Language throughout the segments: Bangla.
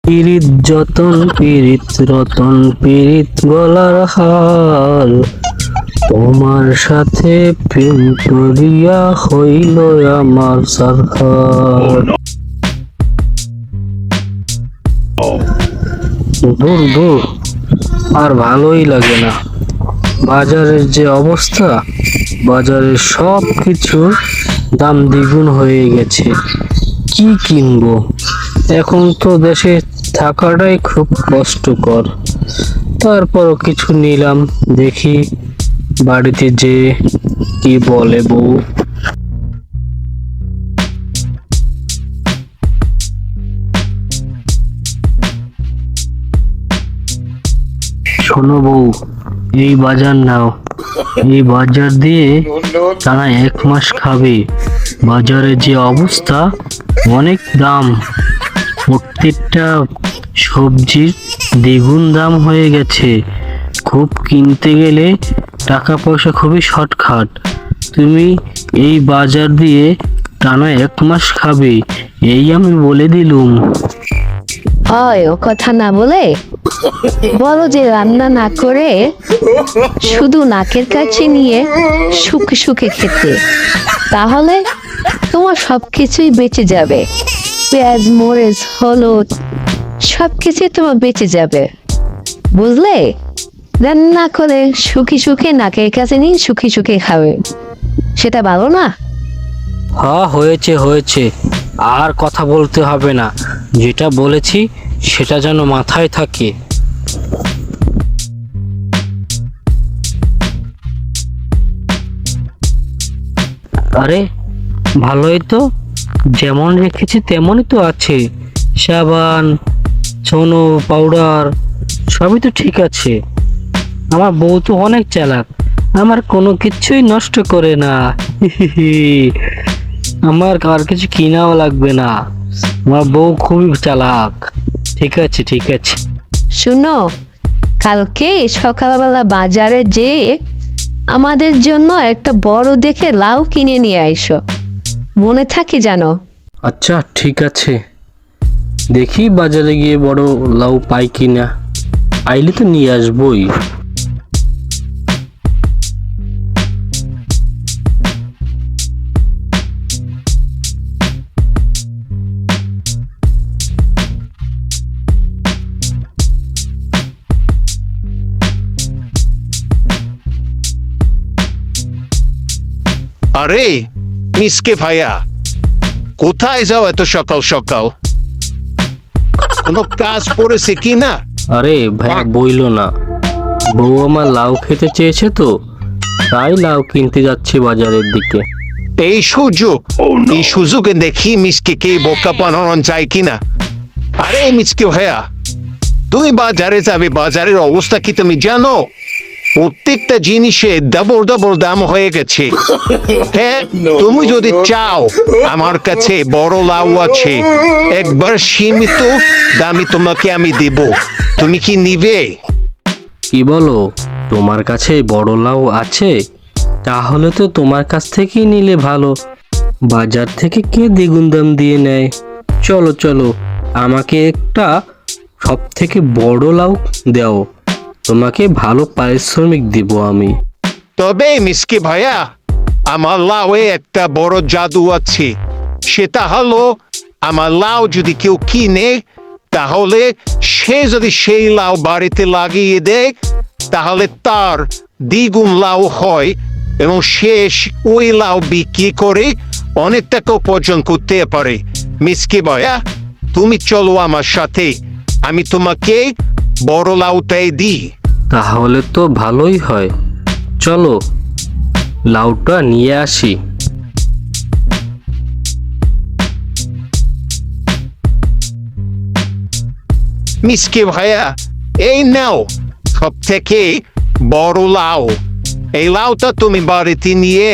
পিরিত যতন পিরিত রতন পিরিত গলার হাল, তোমার সাথে প্রেম করিয়া হইল আমার সারখার। দূর দূর, আর ভালোই লাগে না। বাজারের যে অবস্থা, বাজারের সব কিছুর দাম দ্বিগুণ হয়ে গেছে। কি কিনবো? এখন তো দেশে থাকাটাই খুব কষ্টকর। তারপরও কিছু নিলাম, দেখি বাড়িতে যে কি বলে বউ। শোনো বউ, এই বাজার নাও। এই বাজার দিয়ে টানা 1 মাস খাবে। বাজারে যে অবস্থা, অনেক দাম। প্রত্যেকটা সবজির দ্বিগুণ দাম হয়ে গেছে। খুব কিনতে গেলে টাকা পয়সা খুবই শর্টকাট। তুমি এই বাজার দিয়ে টানা 1 মাস খাবে, এই আমি বলে দিলুম। হয় ও কথা না বলে বলো যে রান্না না করে শুধু নাকের কাছে নিয়ে সুখে সুখে খেতে, তাহলে তোমার সবকিছুই বেঁচে যাবে। পেঁয়াজ মরিচ হলুদ সবকিছুই তোমার বেঁচে যাবে, বুঝলে? রান্না করে সুখে সুখে নাকের কাছে নিয়ে সুখে সুখে খাবে, সেটা ভালো না? হ্যাঁ, হয়েছে হয়েছে, আর কথা বলতে হবে না। যেটা বলেছি সেটা যেন মাথায় থাকে। আরে ভালোই তো, যেমন রেখেছি তেমনই তো আছে। সাবান, সোনো, পাউডার সবই তো ঠিক আছে। আমার বউ তো অনেক চালাক, আমার কোনো কিছুই নষ্ট করে না। আমার আর কিছু কিনাও লাগবে না, আমার বউ খুবই চালাক। ঠিক আছে ঠিক আছে। শুনো, কালকে সকালবেলা বাজারে যেয়ে আমাদের জন্য একটা বড় দেখে লাউ কিনে নিয়ে আইসো, মনে থাকে জানো? আচ্ছা ঠিক আছে, দেখি বাজারে গিয়ে বড় লাউ পাই কিনা। পাইলে তো নিয়ে আসবোই। আরে মিসকে ভাইয়া, কোথায় যাও এত সকাল সকাল? কোনো কাজ পড়েছে কি না? আরে ভাইয়া বইলো না, বউ আমার লাউ খেতে চেয়েছে তো, তাই লাউ কিনতে যাচ্ছি বাজারের দিকে। এই সুযোগে দেখি মিসকে কে বোকা বানানো যায় কিনা। আরে মিসকে ভাইয়া, তুমি বাজারে যাবে, বাজারের অবস্থা কি তুমি জানো? প্রত্যেকটা জিনিসে ডাবল ডাবল দাম হয়ে গেছে। হ্যাঁ, তুমি যদি চাও, আমার কাছে বড় লাউ আছে, একবার সীমিত দামে তোমাকে আমি দেব। তুমি কি নিবে? কি বলো, তোমার কাছে বড় লাউ আছে? তাহলে তো তোমার কাছ থেকেই নিলে ভালো। বাজার থেকে কে দ্বিগুণ দাম দিয়ে নেয়। চলো চলো, আমাকে একটা সব থেকে বড় লাউ দাও, তোমাকে ভালো পারিশ্রমিক দিব আমি। তবে মিসকে ভাইয়া, আমার লাউয়ে একটা বড় জাদু আছে। সেটা হলো, আমার লাউ যদি কেউ কিনে, তাহলে সে যদি সেই লাউ বাড়িতে লাগিয়ে দেয়, তাহলে তার দ্বিগুণ লাউ হয় এবং সে ওই লাউ বিক্রি করে অনেক টাকা উপার্জন করতে পারে। মিসকে ভাইয়া, তুমি চলো আমার সাথে, আমি তোমাকে বড় লাউটাই দিই। তাহলে তো ভালোই হয়, চলো লাউটা নিয়ে আসি। মিসকে ভাইয়া, এই নাও সব থেকে বড় লাউ। এই লাউটা তুমি বাড়িতে নিয়ে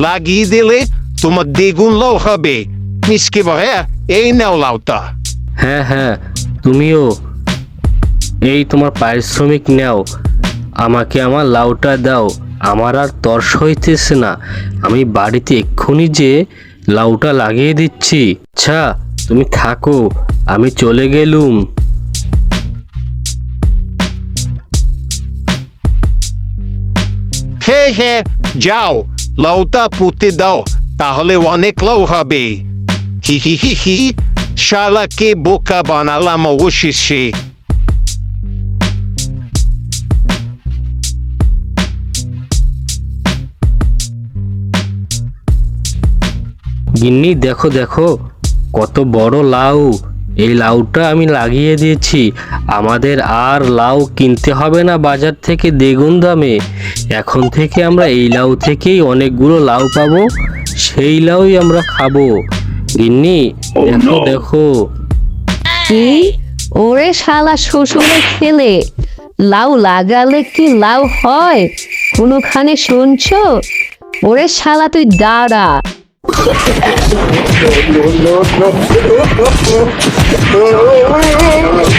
লাগিয়ে দিলে তোমার দ্বিগুণ লাউ হবে। মিসকে ভাইয়া, এই নাও লাউটা। হ্যাঁ হ্যাঁ, তুমিও এই তোমার পারিশ্রমিক নাও, আমাকে আমার লাউটা দাও। আমার আর তর্স হইতেছে না, আমি বাড়িতে এক্ষুনি যে লাউটা লাগিয়ে দিচ্ছি। আচ্ছা তুমি থাকো, আমি চলে গেলুম। হ্যাঁ হ্যাঁ, যাও লাউটা পুঁতে দাও, তাহলে অনেক লাউ হবে। হি হি হি হি, শালাকে বোকা বানালাম অবশেষে। গিন্নি দেখো দেখো, কত বড় লাউ। এই লাউটা আমি লাগিয়ে দিয়েছি, আমাদের আর লাউ কিনতে হবে না বাজার থেকে দ্বিগুণ দামে। এখন থেকে আমরা এই লাউ থেকেই অনেকগুলো লাউ পাবো, সেই লাউই আমরা খাবো। গিন্নি দেখো দেখো। কি? ওরে শালা শ্বশুরের ছেলে, লাউ লাগালে কি লাউ হয় কোনোখানে শুনছো? ওরে শালা তুই দাঁড়া। No, no, no, no.